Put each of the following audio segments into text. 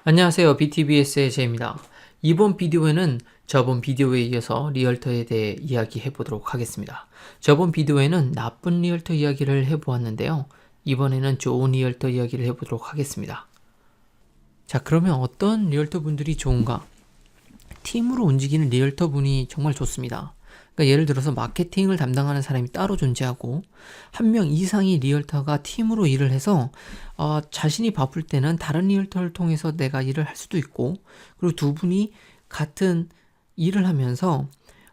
안녕하세요. BTBS의 제입니다. 이번 비디오에는 저번 비디오에 이어서 리얼터에 대해 이야기해 보도록 하겠습니다. 저번 비디오에는 나쁜 리얼터 이야기를 해보았는데요. 이번에는 좋은 리얼터 이야기를 해보도록 하겠습니다. 자, 그러면 어떤 리얼터 분들이 좋은가? 팀으로 움직이는 리얼터 분이 정말 좋습니다. 그러니까 예를 들어서 마케팅을 담당하는 사람이 따로 존재하고 한 명 이상의 리얼터가 팀으로 일을 해서 자신이 바쁠 때는 다른 리얼터를 통해서 내가 일을 할 수도 있고, 그리고 두 분이 같은 일을 하면서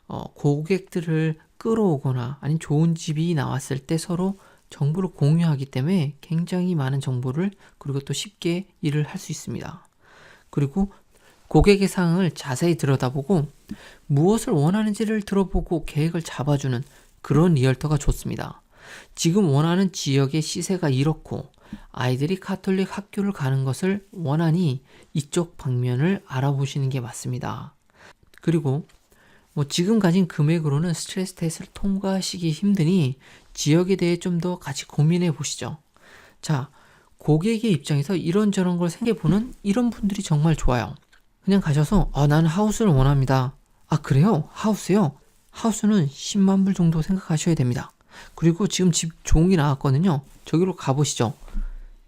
고객들을 끌어오거나 아니면 좋은 집이 나왔을 때 서로 정보를 공유하기 때문에 굉장히 많은 정보를, 그리고 또 쉽게 일을 할 수 있습니다. 그리고 고객의 사항을 자세히 들여다보고 무엇을 원하는지를 들어보고 계획을 잡아주는 그런 리얼터가 좋습니다. 지금 원하는 지역의 시세가 이렇고 아이들이 가톨릭 학교를 가는 것을 원하니 이쪽 방면을 알아보시는 게 맞습니다. 그리고 지금 가진 금액으로는 스트레스 테스트를 통과하시기 힘드니 지역에 대해 좀 더 같이 고민해 보시죠. 자, 고객의 입장에서 이런저런 걸 생각해보는 이런 분들이 정말 좋아요. 그냥 가셔서 나는 하우스를 원합니다. 아, 그래요? 하우스요? 하우스는 10만 불 정도 생각하셔야 됩니다. 그리고 지금 집 좋은 게 나왔거든요. 저기로 가보시죠.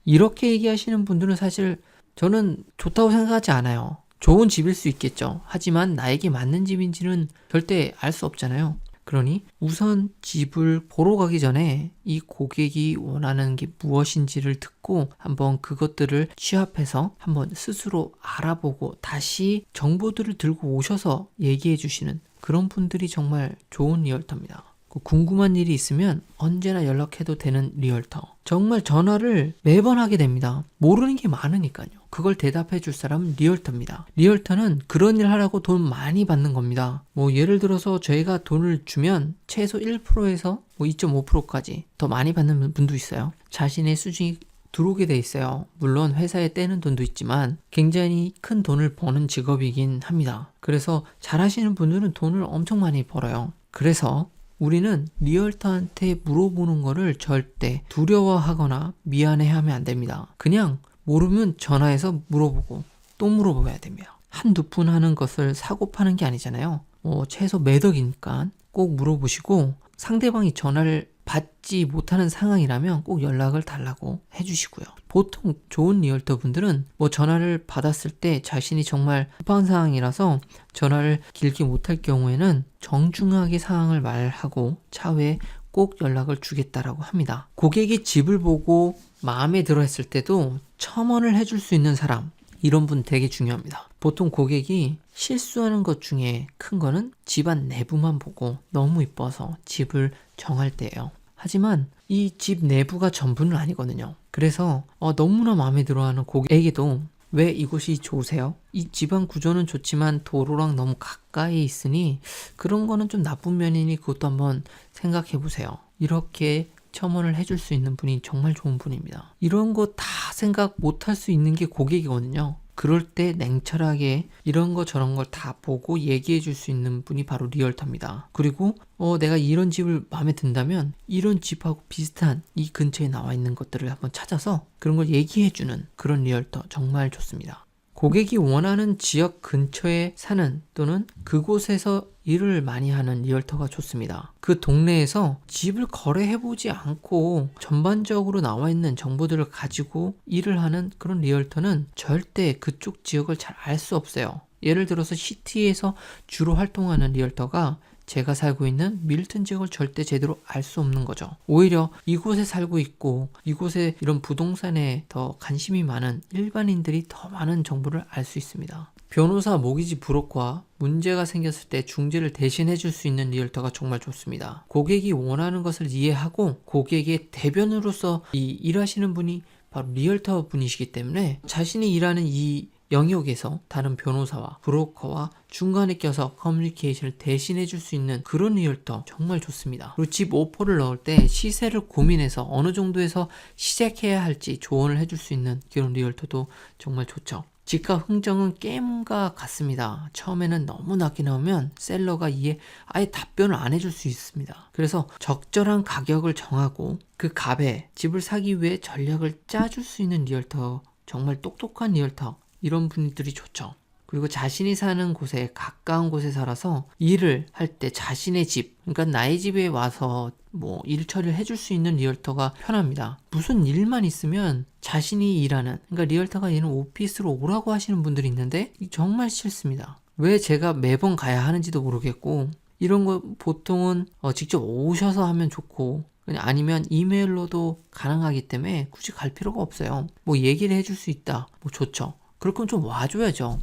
이렇게 얘기하시는 분들은 사실 저는 좋다고 생각하지 않아요. 좋은 집일 수 있겠죠. 하지만 나에게 맞는 집인지는 절대 알 수 없잖아요. 그러니 우선 집을 보러 가기 전에 이 고객이 원하는 게 무엇인지를 듣고 한번 그것들을 취합해서 한번 스스로 알아보고 다시 정보들을 들고 오셔서 얘기해 주시는 그런 분들이 정말 좋은 리얼터입니다. 궁금한 일이 있으면 언제나 연락해도 되는 리얼터. 정말 전화를 매번 하게 됩니다. 모르는 게 많으니까요. 그걸 대답해 줄 사람은 리얼터입니다. 리얼터는 그런 일 하라고 돈 많이 받는 겁니다. 예를 들어서 저희가 돈을 주면 최소 1%에서 2.5%까지 더 많이 받는 분도 있어요. 자신의 수준이 들어오게 돼 있어요. 물론 회사에 떼는 돈도 있지만 굉장히 큰 돈을 버는 직업이긴 합니다. 그래서 잘하시는 분들은 돈을 엄청 많이 벌어요. 그래서 우리는 리얼터한테 물어보는 거를 절대 두려워하거나 미안해하면 안 됩니다. 그냥 모르면 전화해서 물어보고 또 물어봐야 됩니다. 한두 푼 하는 것을 사고 파는 게 아니잖아요. 최소 몇 억이니까 꼭 물어보시고 상대방이 전화를 받지 못하는 상황이라면 꼭 연락을 달라고 해주시고요. 보통 좋은 리얼터 분들은 전화를 받았을 때 자신이 정말 급한 상황이라서 전화를 길게 못할 경우에는 정중하게 상황을 말하고 차후에 꼭 연락을 주겠다라고 합니다. 고객이 집을 보고 마음에 들어 했을 때도 첨언을 해줄 수 있는 사람, 이런 분 되게 중요합니다. 보통 고객이 실수하는 것 중에 큰 거는 집안 내부만 보고 너무 이뻐서 집을 정할 때예요. 하지만 이 집 내부가 전부는 아니거든요. 그래서 너무나 마음에 들어하는 고객에게도 왜 이곳이 좋으세요? 이 집안 구조는 좋지만 도로랑 너무 가까이 있으니 그런 거는 좀 나쁜 면이니 그것도 한번 생각해 보세요. 이렇게 첨언을 해줄 수 있는 분이 정말 좋은 분입니다. 이런 거 다 생각 못 할 수 있는 게 고객이거든요. 그럴 때 냉철하게 이런 거 저런 걸 다 보고 얘기해 줄 수 있는 분이 바로 리얼터입니다. 그리고 내가 이런 집을 마음에 든다면 이런 집하고 비슷한 이 근처에 나와 있는 것들을 한번 찾아서 그런 걸 얘기해 주는 그런 리얼터 정말 좋습니다. 고객이 원하는 지역 근처에 사는 또는 그곳에서 일을 많이 하는 리얼터가 좋습니다. 그 동네에서 집을 거래해보지 않고 전반적으로 나와 있는 정보들을 가지고 일을 하는 그런 리얼터는 절대 그쪽 지역을 잘 알 수 없어요. 예를 들어서 시티에서 주로 활동하는 리얼터가 제가 살고 있는 밀턴 지역을 절대 제대로 알 수 없는 거죠. 오히려 이곳에 살고 있고 이곳에 이런 부동산에 더 관심이 많은 일반인들이 더 많은 정보를 알 수 있습니다. 변호사, 모기지 브로커와 문제가 생겼을 때 중재를 대신해 줄 수 있는 리얼터가 정말 좋습니다. 고객이 원하는 것을 이해하고 고객의 대변으로서 일하시는 분이 바로 리얼터 분이시기 때문에 자신이 일하는 이 영역에서 다른 변호사와 브로커와 중간에 껴서 커뮤니케이션을 대신해 줄 수 있는 그런 리얼터 정말 좋습니다. 그리고 집 오퍼를 넣을 때 시세를 고민해서 어느 정도에서 시작해야 할지 조언을 해줄 수 있는 그런 리얼터도 정말 좋죠. 집값 흥정은 게임과 같습니다. 처음에는 너무 낮게 나오면 셀러가 이에 아예 답변을 안 해줄 수 있습니다. 그래서 적절한 가격을 정하고 그 값에 집을 사기 위해 전략을 짜줄 수 있는 리얼터, 정말 똑똑한 리얼터 이런 분들이 좋죠. 그리고 자신이 사는 곳에 가까운 곳에 살아서 일을 할 때 자신의 집, 그러니까 나의 집에 와서 뭐 일 처리를 해줄 수 있는 리얼터가 편합니다. 무슨 일만 있으면 자신이 일하는, 그러니까 리얼터가 얘는 오피스로 오라고 하시는 분들이 있는데 정말 싫습니다. 왜 제가 매번 가야 하는지도 모르겠고, 이런 거 보통은 직접 오셔서 하면 좋고, 그냥 아니면 이메일로도 가능하기 때문에 굳이 갈 필요가 없어요. 뭐 얘기를 해줄 수 있다, 뭐 좋죠. 그럴 건 좀 와줘야죠.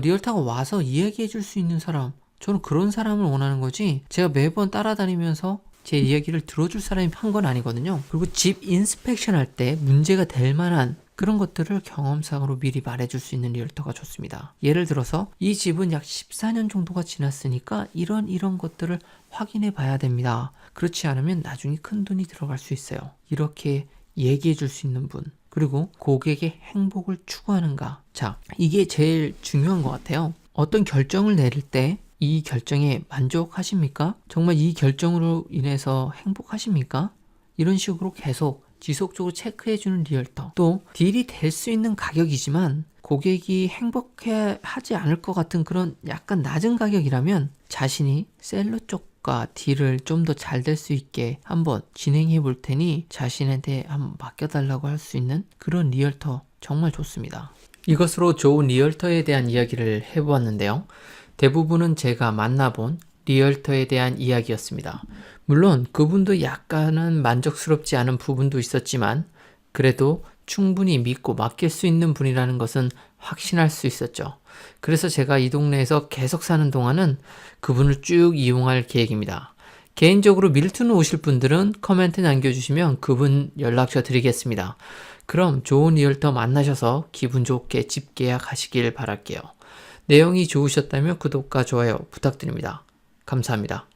리얼터가 와서 이야기해 줄 수 있는 사람, 저는 그런 사람을 원하는 거지, 제가 매번 따라다니면서 제 이야기를 들어줄 사람이 한 건 아니거든요. 그리고 집 인스펙션 할 때 문제가 될 만한 그런 것들을 경험상으로 미리 말해줄 수 있는 리얼터가 좋습니다. 예를 들어서 이 집은 약 14년 정도가 지났으니까 이런 것들을 확인해 봐야 됩니다. 그렇지 않으면 나중에 큰 돈이 들어갈 수 있어요. 이렇게 얘기해 줄 수 있는 분. 그리고 고객의 행복을 추구하는가. 자, 이게 제일 중요한 것 같아요. 어떤 결정을 내릴 때 이 결정에 만족하십니까? 정말 이 결정으로 인해서 행복하십니까? 이런 식으로 계속 지속적으로 체크해주는 리얼터. 또 딜이 될 수 있는 가격이지만 고객이 행복해 하지 않을 것 같은 그런 약간 낮은 가격이라면 자신이 셀러 쪽과 딜을 좀 더 잘 될 수 있게 한번 진행해 볼 테니 자신한테 한번 맡겨달라고 할 수 있는 그런 리얼터 정말 좋습니다. 이것으로 좋은 리얼터에 대한 이야기를 해보았는데요. 대부분은 제가 만나본 리얼터에 대한 이야기였습니다. 물론 그분도 약간은 만족스럽지 않은 부분도 있었지만 그래도 충분히 믿고 맡길 수 있는 분이라는 것은 확신할 수 있었죠. 그래서 제가 이 동네에서 계속 사는 동안은 그분을 쭉 이용할 계획입니다. 개인적으로 밀턴 오실 분들은 코멘트 남겨주시면 그분 연락처 드리겠습니다. 그럼 좋은 리얼터 만나셔서 기분 좋게 집 계약하시길 바랄게요. 내용이 좋으셨다면 구독과 좋아요 부탁드립니다. 감사합니다.